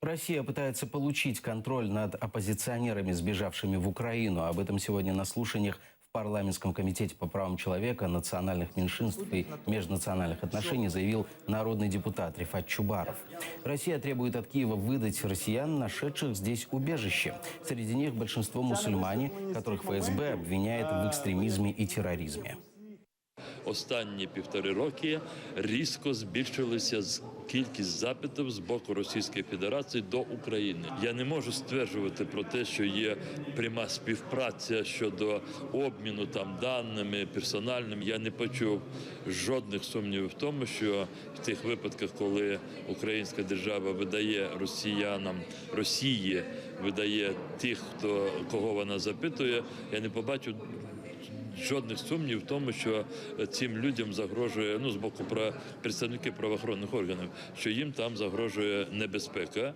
Россия пытается получить контроль над оппозиционерами, сбежавшими в Украину. Об этом сегодня на слушаниях в парламентском комитете по правам человека, национальных меньшинств и межнациональных отношений заявил народный депутат Рифат Чубаров. Россия требует от Киева выдать россиян, нашедших здесь убежище. Среди них большинство мусульмане, которых ФСБ обвиняет в экстремизме и терроризме. Останні 1,5 роки різко збільшилася кількість запитів з боку Російської Федерації до України. Я не можу стверджувати про те, що є пряма співпраця щодо обміну даними персональними. Я не почув жодних сумнівів в тому, що в тих випадках, коли українська держава видає Росії видає тих, кого вона запитує, я не побачу жодних сумнівів в тому, що цим людям загрожує, з боку представників правоохоронних органів, що їм там загрожує небезпека.